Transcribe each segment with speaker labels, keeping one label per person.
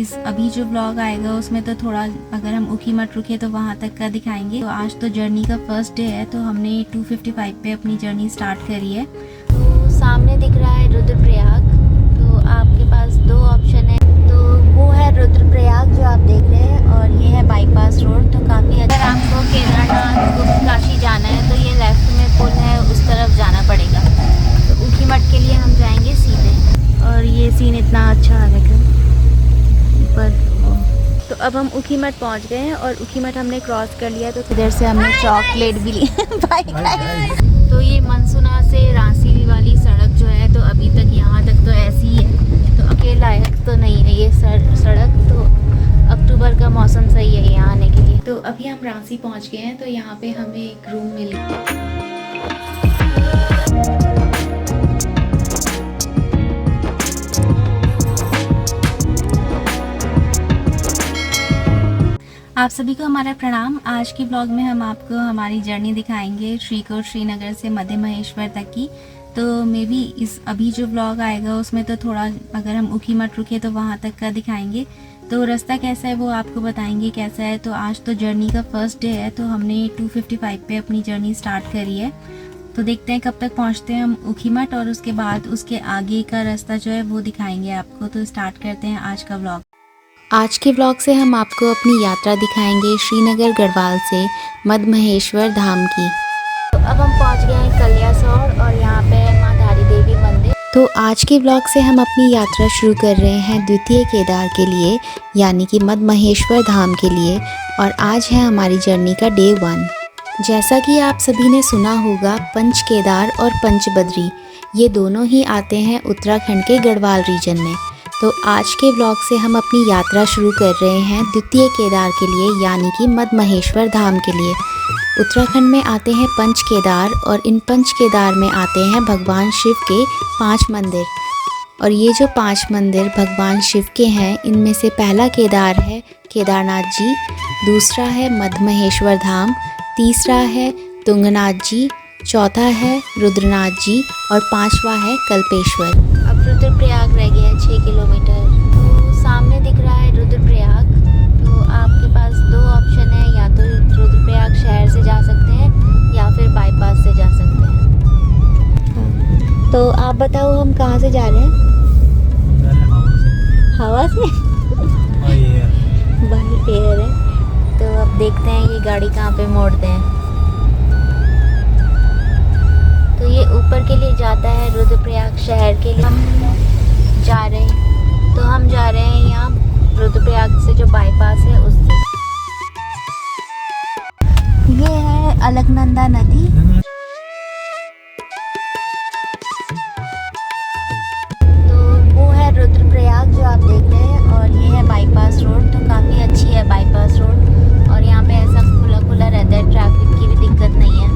Speaker 1: इस अभी जो ब्लॉग आएगा उसमें तो थोड़ा अगर हम ऊखीमठ रुके तो वहाँ तक का दिखाएंगे। तो आज तो जर्नी का फर्स्ट डे है, तो हमने 255 पे अपनी जर्नी स्टार्ट करी है।
Speaker 2: तो सामने दिख रहा है रुद्रप्रयाग। तो आपके पास दो ऑप्शन है, तो वो है रुद्रप्रयाग जो आप देख रहे हैं, और ये है बाईपास रोड। तो काफ़ी अच्छा। अगर आपको केदारनाथ गुप्तकाशी जाना है तो ये लेफ्ट में पुल है, उस तरफ जाना पड़ेगा। तो ऊखीमठ के लिए हम जाएंगे सीधे। और ये सीन इतना अच्छा आ रहा है ऊपर। तो अब हम ऊखीमठ पहुंच गए हैं और ऊखीमठ हमने क्रॉस कर लिया। तो इधर से हमने चॉकलेट भी ली। तो ये मनसुना से रांसी वाली सड़क जो है, तो अभी तक यहाँ तक तो ऐसी ही है, तो अकेले लायक तो नहीं है ये सड़क। तो अक्टूबर का मौसम सही है यहाँ आने के लिए।
Speaker 1: तो अभी हम रांसी पहुँच गए हैं, तो यहाँ पे हमें एक रूम मिला। आप सभी को हमारा प्रणाम। आज के ब्लॉग में हम आपको हमारी जर्नी दिखाएंगे श्रीकोट श्रीनगर से मध्य महेश्वर तक की। तो मे बी इस अभी जो ब्लॉग आएगा उसमें तो थोड़ा अगर हम ऊखीमठ रुके तो वहाँ तक का दिखाएंगे। तो रास्ता कैसा है वो आपको बताएंगे कैसा है। तो आज तो जर्नी का फर्स्ट डे है, तो हमने 255 पे अपनी जर्नी स्टार्ट करी है। तो देखते हैं कब तक पहुँचते हैं हम ऊखीमठ, और उसके बाद उसके आगे का रास्ता जो है वो दिखाएंगे आपको। तो स्टार्ट करते हैं आज का ब्लॉग।
Speaker 2: आज के ब्लॉग से हम आपको अपनी यात्रा दिखाएंगे श्रीनगर गढ़वाल से मध्य महेश्वर धाम की। तो अब हम पहुंच गए हैं कलियासोर, और यहाँ पे है माँ धारी देवी मंदिर। तो आज के ब्लॉग से हम अपनी यात्रा शुरू कर रहे हैं द्वितीय केदार के लिए, यानी कि मध्य महेश्वर धाम के लिए। और आज है हमारी जर्नी का डे 1। जैसा कि आप सभी ने सुना होगा, पंच केदार और पंच बद्री ये दोनों ही आते हैं उत्तराखंड के गढ़वाल रीजन में। तो आज के ब्लॉग से हम अपनी यात्रा शुरू कर रहे हैं द्वितीय केदार के लिए, यानी कि मध्य महेश्वर धाम के लिए। उत्तराखंड में आते हैं पंच केदार, और इन पंच केदार में आते हैं भगवान शिव के 5 मंदिर। और ये जो 5 मंदिर भगवान शिव के हैं, इनमें से पहला केदार है केदारनाथ जी, दूसरा है मध्य महेश्वर धाम, तीसरा है तुंगनाथ जी, चौथा है रुद्रनाथ जी, और 5वां है कल्पेश्वर। अब रुद्रप्रयाग रह गया है 6 किलोमीटर। तो सामने दिख रहा है रुद्रप्रयाग। तो आपके पास दो ऑप्शन है, या तो रुद्रप्रयाग शहर से जा सकते हैं या फिर बाईपास से जा सकते हैं। तो आप बताओ हम कहाँ से जा रहे हैं? हवा से बाई एयर है। तो अब देखते हैं ये गाड़ी कहाँ पे मोड़ते हैं। तो ये ऊपर के लिए जाता है रुद्रप्रयाग शहर के लिए। हम जा रहे हैं, तो हम जा रहे हैं यहाँ रुद्रप्रयाग से जो बाईपास है उससे। ये है अलकनंदा नदी। तो वो है रुद्रप्रयाग जो आप देख रहे हैं, और ये है बाईपास रोड। तो काफ़ी अच्छी है बाईपास रोड, और यहाँ पे ऐसा खुला खुला रहता है, ट्रैफिक की भी दिक्कत नहीं है।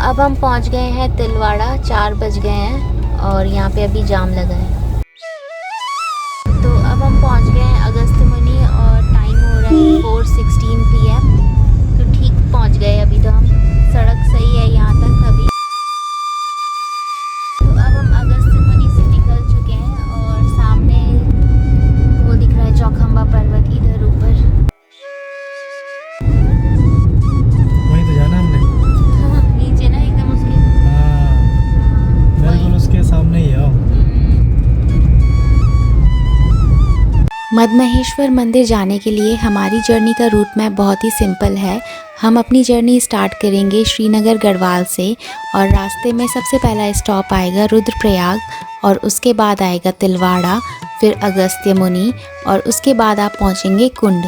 Speaker 2: अब हम पहुंच गए हैं तिलवाड़ा, 4 बज गए हैं, और यहाँ पे अभी जाम लगा है। तो अब हम पहुंच गए हैं अगस्त्यमुनि, और टाइम हो रहा है 4:16 PM। तो ठीक पहुंच गए अभी। तो हम सड़क सही है यहाँ तक अभी। तो अब हम अगस्त्यमुनि से निकल चुके हैं, और सामने वो दिख रहा है चौखंबा पर्वत इधर ऊपर।
Speaker 3: वहीं तो जाना हमने।
Speaker 2: नीचे ना एकदम उसके।
Speaker 3: बिल्कुल उसके सामने ही आओ।
Speaker 2: मध्य महेश्वर मंदिर जाने के लिए हमारी जर्नी का रूट मैप बहुत ही सिंपल है। हम अपनी जर्नी स्टार्ट करेंगे श्रीनगर गढ़वाल से, और रास्ते में सबसे पहला स्टॉप आएगा रुद्रप्रयाग, और उसके बाद आएगा तिलवाड़ा, फिर अगस्त्यमुनि, और उसके बाद आप पहुंचेंगे कुंड।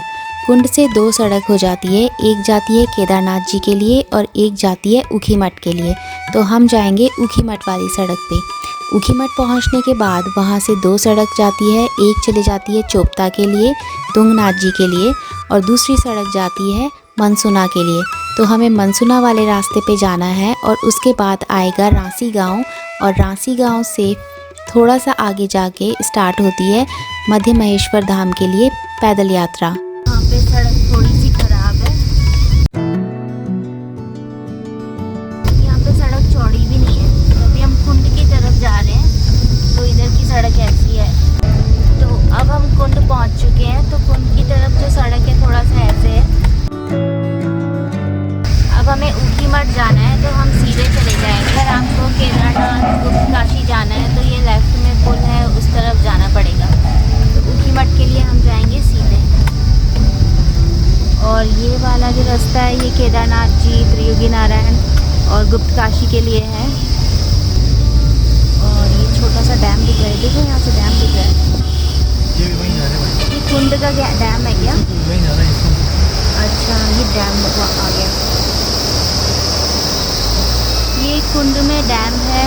Speaker 2: कुंड से 2 सड़क हो जाती है, एक जाती है केदारनाथ जी के लिए और एक जाती है ऊखीमठ के लिए। तो हम जाएंगे ऊखीमठ वाली सड़क पे। ऊखीमठ पहुंचने के बाद वहां से 2 सड़क जाती है, एक चली जाती है चोपता के लिए, तुंगनाथ जी के लिए, और दूसरी सड़क जाती है मनसुना के लिए। तो हमें मनसुना वाले रास्ते पे जाना है और उसके बाद आएगा रांसी गांव और रांसी गांव से थोड़ा सा आगे जाके स्टार्ट होती है मध्य महेश्वर धाम के लिए पैदल यात्रा।
Speaker 1: यहाँ पे सड़क थोड़ी सी खराब है, यहाँ पे सड़क चौड़ी भी नहीं है। तो अभी हम कुंड की तरफ जा रहे हैं, तो इधर की सड़क ऐसी है। तो अब हम कुंड पहुँच चुके हैं, तो कुंड की तरफ जो सड़क है थोड़ा सा ऐसे है। अब हमें ऊखीमठ जाना है, तो हम सीधे चले जाएंगे। अगर आपको केदारनाथ गुप्त काशी जाना है तो ये लेफ्ट में पुल है, उस तरफ जाना पड़ेगा। तो ऊखीमठ के लिए हम जाएंगे सीधे। और ये वाला जो रास्ता है ये केदारनाथ जी, त्रियोगी नारायण और गुप्त काशी के लिए है। और ये छोटा सा डैम दिख रहा है, देखो यहाँ से डैम दिख रहा है।
Speaker 3: ये भी वहीं जा रहे हैं भाई।
Speaker 2: ये कुंड का डैम है क्या?
Speaker 3: वहीं जा रहा है इसको।
Speaker 2: अच्छा, ये डैम आ गया। ये कुंड में डैम है।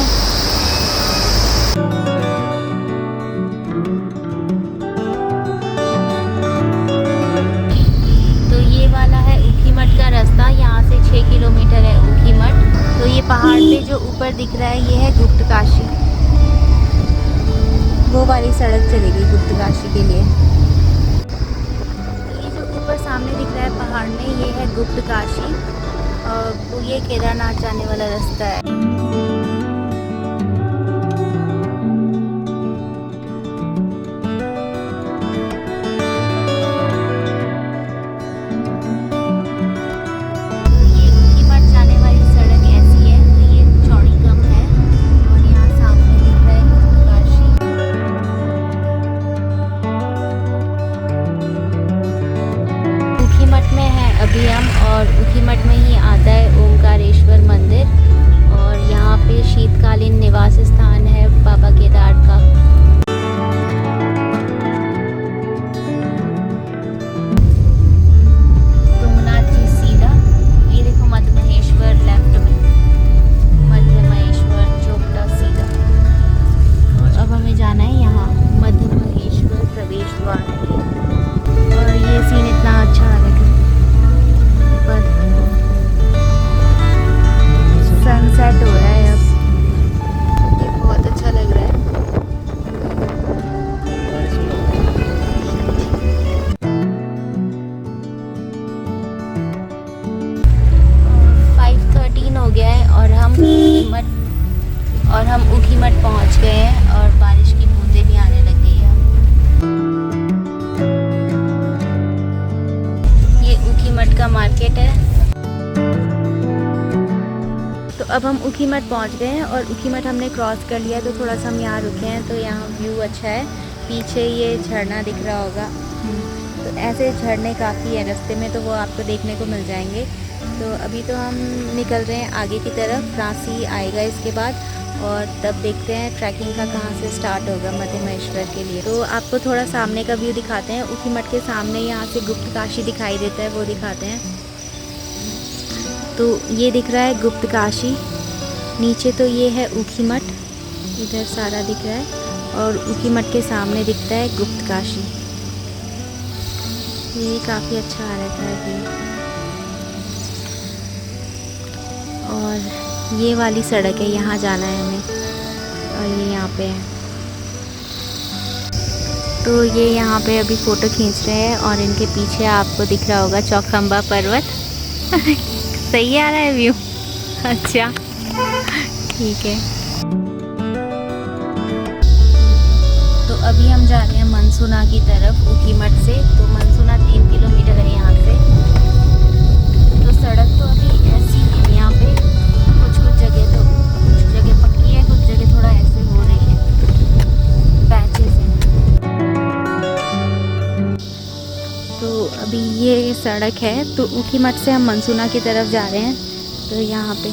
Speaker 2: तो ये वाला है ऊखीमठ का रास्ता, यहाँ से 6 किलोमीटर है ऊखीमठ। तो ये पहाड़ पे जो ऊपर दिख रहा है ये है गुप्त काशी, वो वाली सड़क चलेगी गुप्त काशी के लिए। ये जो ऊपर सामने दिख रहा है पहाड़ में ये है गुप्त काशी और वो ये केदारनाथ जाने वाला रास्ता है। और ऊखीमठ में ही आता है ओमकारेश्वर मंदिर और यहाँ पे शीतकालीन निवास स्थान है बाबा केदार का। तुंगनाथ जी सीधा, ये देखो मध्य महेश्वर लेफ्ट में, मध्य महेश्वर चोपटा सीधा। अब हमें जाना है यहाँ मध्य महेश्वर प्रवेश द्वार है और ये सीन इतना अच्छा लग रहा है। सनसेट हो रहा है अब, ये बहुत अच्छा लग रहा है। 5:13 हो गया है और हम ऊखीमठ पहुंच गए हैं और बारिश की बूंदें भी आने लग गई है। ये ऊखीमठ का मार्केट है। तो अब हम ऊखीमठ पहुंच गए हैं और ऊखीमठ हमने क्रॉस कर लिया, तो थोड़ा सा हम यहाँ रुके हैं। तो यहाँ व्यू अच्छा है, पीछे ये झरना दिख रहा होगा। तो ऐसे झरने काफ़ी है रास्ते में, तो वो आपको देखने को मिल जाएंगे। तो अभी तो हम निकल रहे हैं आगे की तरफ, रांसी आएगा इसके बाद और तब देखते हैं ट्रैकिंग का कहाँ से स्टार्ट होगा मध्य महेश्वर के लिए। तो आपको थोड़ा सामने का व्यू दिखाते हैं। ऊखीमठ के सामने यहाँ से गुप्त काशी दिखाई देता है, वो दिखाते हैं। तो ये दिख रहा है गुप्त काशी, नीचे तो ये है ऊखीमठ, इधर सारा दिख रहा है और ऊखीमठ के सामने दिखता है गुप्त काशी। ये काफ़ी अच्छा आ रहा है व्यू। और ये वाली सड़क है, यहाँ जाना है हमें और ये यहाँ पे है। तो ये यहाँ पे अभी फ़ोटो खींच रहे हैं और इनके पीछे आपको दिख रहा होगा चौखंबा पर्वत। सही आ रहा है व्यू? अच्छा, ठीक है। तो अभी हम जा रहे हैं मनसुना की तरफ ऊखीमठ से। तो मनसुना 3 किलोमीटर है यहाँ से। तो सड़क तो अभी ऐसी है यहाँ पे, कुछ जगह पक्की है, कुछ जगह थोड़ा ऐसे हो रही है, पैचेस हैं। तो अभी ये सड़क है, तो ऊखीमठ से हम मनसुना की तरफ जा रहे हैं। तो यहाँ पे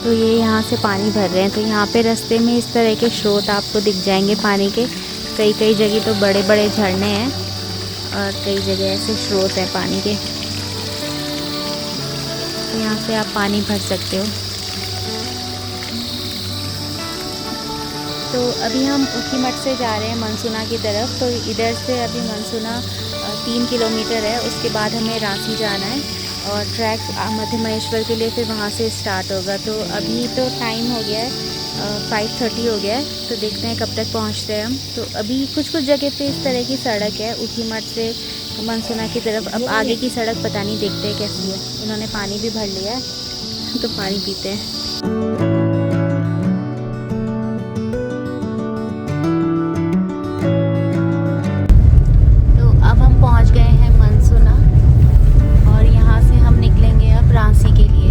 Speaker 2: तो ये यहाँ से पानी भर रहे हैं। तो यहाँ पे रास्ते में इस तरह के स्रोत आपको दिख जाएंगे पानी के। कई जगह तो बड़े बड़े झरने हैं और कई जगह ऐसे स्रोत हैं पानी के। तो यहाँ से आप पानी भर सकते हो। तो अभी हम ऊखीमठ से जा रहे हैं मनसुना की तरफ। तो इधर से अभी मनसुना 3 किलोमीटर है, उसके बाद हमें रांसी जाना है। और ट्रैक मध्य महेश्वर के लिए फिर वहाँ से स्टार्ट होगा। तो अभी तो टाइम हो गया है 5:30 हो गया है, तो देखते हैं कब तक पहुँचते हैं हम। तो अभी कुछ जगह पे इस तरह की सड़क है, ऊखीमठ से मनसुना की तरफ। अब आगे की सड़क पता नहीं, देखते हैं कैसी है। इन्होंने पानी भी भर लिया है तो पानी पीते हैं। पहुंच गए हैं मनसुना और यहाँ से हम निकलेंगे अब रांसी के लिए।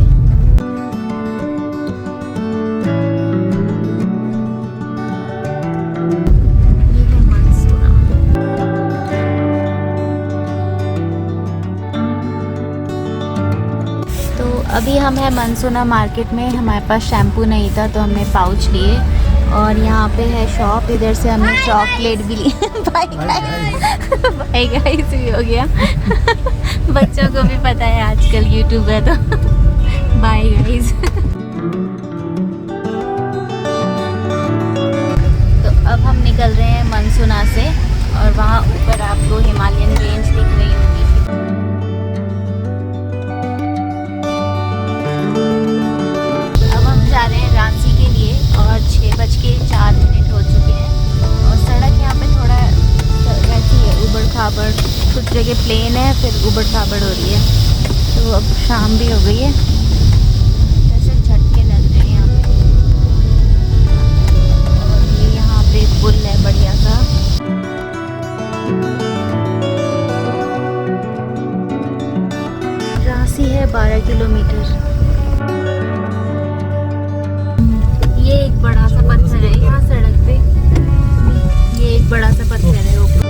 Speaker 2: ये है मनसुना। तो अभी हम हैं मनसुना मार्केट में। हमारे पास शैम्पू नहीं था तो हमने पाउच लिए और यहाँ पे है शॉप। इधर से हमने चॉकलेट भी ली। बाय गाइस भी हो गया। बच्चों को भी पता है आजकल यूट्यूब है तो बाय गाइस। तो अब हम निकल रहे हैं मनसुना से और वहाँ ऊपर आपको हिमालयन रेंज दिख रही होगी। अब हम जा रहे हैं रांसी के लिए और 6:04 हो चुके हैं और सड़क यहाँ पे थोड़ा वैसी है, उबड़ खाबड़। कुछ जगह प्लेन है, फिर उबड़ खाबड़ हो रही है। तो अब शाम भी हो गई है, जैसे झटके लग रहे हैं यहाँ पे। और ये यहाँ पे पुल है बढ़िया सा। रांसी है 12 किलोमीटर। ये एक बड़ा सा पत्थर है यहाँ सड़क पे। ये एक बड़ा सा पत्थर है ऊपर।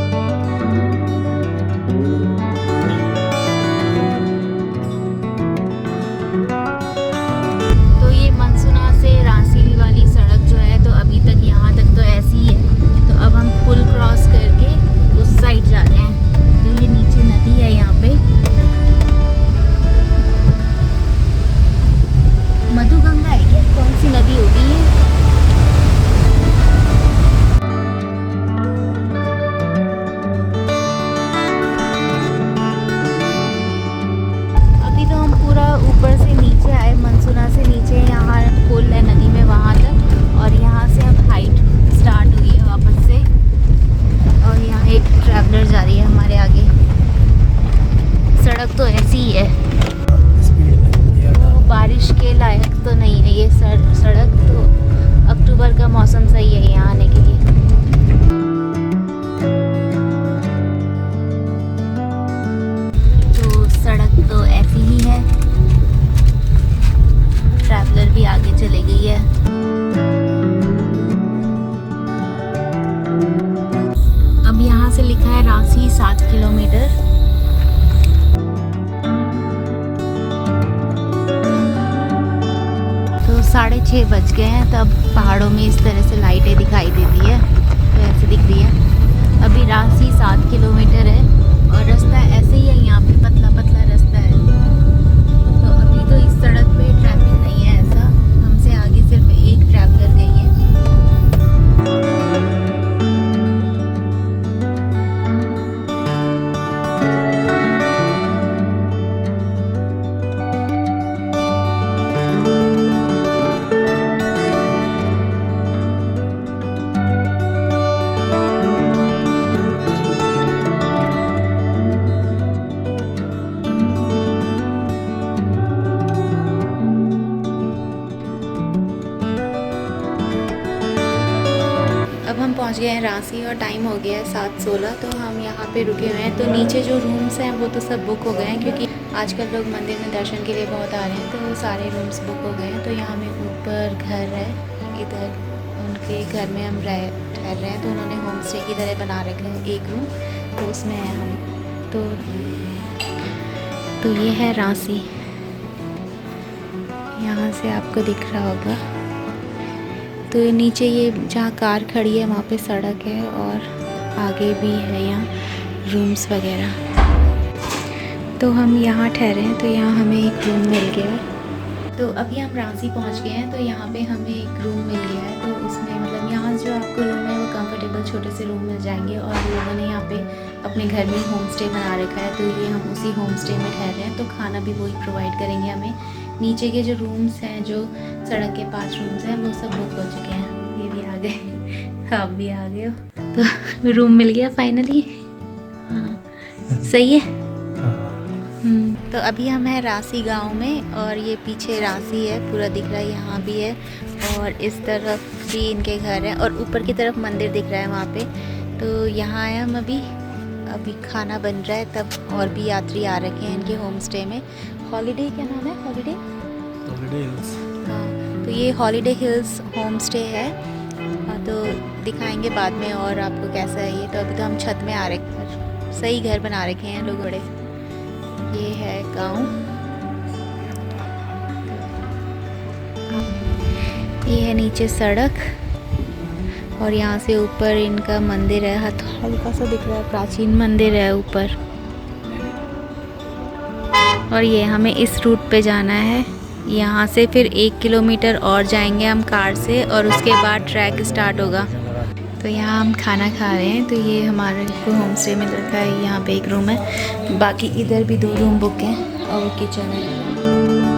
Speaker 2: तो ये मनसुना से रांसी वाली सड़क जो है, तो अभी तक यहाँ तक तो ऐसी ही है। तो अब हम पुल क्रॉस करके उस साइड जा रहे हैं। तो ये नीचे नदी है यहाँ पे, मधुगंगा है क्या, कौन सी नदी होगी ये? अभी तो हम पूरा ऊपर से नीचे आए, मनसुना से नीचे यहाँ पुल है नदी में वहाँ तक, और यहाँ से अब हाइट स्टार्ट हुई है वापस से। और यहाँ एक ट्रैवलर जा रही है हमारे आगे। सड़क तो ऐसी ही है, बारिश के लायक तो नहीं है ये सड़क। तो अक्टूबर का मौसम सही है यहाँ आने के लिए। तो सड़क तो ऐसी ही है, ट्रैवलर भी आगे चले गई है। अब यहाँ से लिखा है रांसी 7 किलोमीटर। तो 6:30 बज गए हैं, तब पहाड़ों में इस तरह से लाइटें दिखाई देती है, तो ऐसे दिख रही है। अभी रांसी 7 किलोमीटर है और रास्ता ऐसे ही है, यहाँ पे पतला पतला रास्ता है। तो अभी तो इस सड़क पे ट्रैफिक नहीं है ऐसा। हमसे आगे सिर्फ एक ट्रैवलर गई है। अब हम पहुंच गए हैं रांसी और टाइम हो गया है 7:16। तो हम यहाँ पे रुके हुए हैं। तो नीचे जो रूम्स हैं वो तो सब बुक हो गए हैं, क्योंकि आजकल लोग मंदिर में दर्शन के लिए बहुत आ रहे हैं, तो सारे रूम्स बुक हो गए हैं। तो यहाँ में ऊपर घर है, इधर उनके घर में हम ठहर रहे हैं। तो उन्होंने होम स्टे की तरह बना रखा है एक रूम, तो उसमें है हम। तो ये है रांसी, यहाँ से आपको दिख रहा होगा। तो नीचे ये जहाँ कार खड़ी है वहाँ पे सड़क है और आगे भी है यहाँ रूम्स वगैरह। तो हम यहाँ ठहरे हैं, तो यहाँ हमें एक रूम मिल गया है। तो अभी हम रांसी पहुँच गए हैं, तो यहाँ पे हमें एक रूम मिल गया है। तो उसमें मतलब यहाँ जो आपको रूम है वो कंफर्टेबल
Speaker 1: सिंपल छोटे से रूम मिल जाएंगे और लोगों ने यहाँ पे अपने घर में होम स्टे बना रखा है, तो ये हम उसी होम स्टे में ठहर रहे हैं। तो खाना भी वही प्रोवाइड करेंगे हमें। नीचे के जो रूम्स हैं, जो सड़क के पास रूम्स हैं, वो सब बुक हो चुके हैं। ये भी आ गए, आप भी आ गए हो, तो रूम मिल गया फाइनली। हाँ सही है। तो अभी हम हैं रासी गांव में और ये पीछे रासी है पूरा दिख रहा है, यहाँ भी है और इस तरफ भी इनके घर है और ऊपर की तरफ मंदिर दिख रहा है वहाँ पे। तो यहाँ आए हम अभी खाना बन रहा है तब, और भी यात्री आ रखे हैं इनके होम स्टे में। हॉलीडे, क्या नाम है? Holiday
Speaker 3: hills.
Speaker 1: हाँ, तो ये हॉलीडे हिल्स होम स्टे है। हाँ, तो दिखाएंगे बाद में और आपको कैसा है ये। तो अभी तो हम छत में आ रखे हैं, सही घर बना रखे हैं लोग बड़े। ये है गांव, ये है नीचे सड़क और यहाँ से ऊपर इनका मंदिर है। हल्का सा दिख रहा है, प्राचीन मंदिर है ऊपर। और ये हमें इस रूट पे जाना है। यहाँ से फिर 1 किलोमीटर और जाएंगे हम कार से और उसके बाद ट्रैक स्टार्ट होगा। तो यहाँ हम खाना खा रहे हैं। तो ये हमारे को होम स्टे में रखा है, यहाँ पे एक रूम है, बाकी इधर भी 2 रूम बुक हैं और किचन है।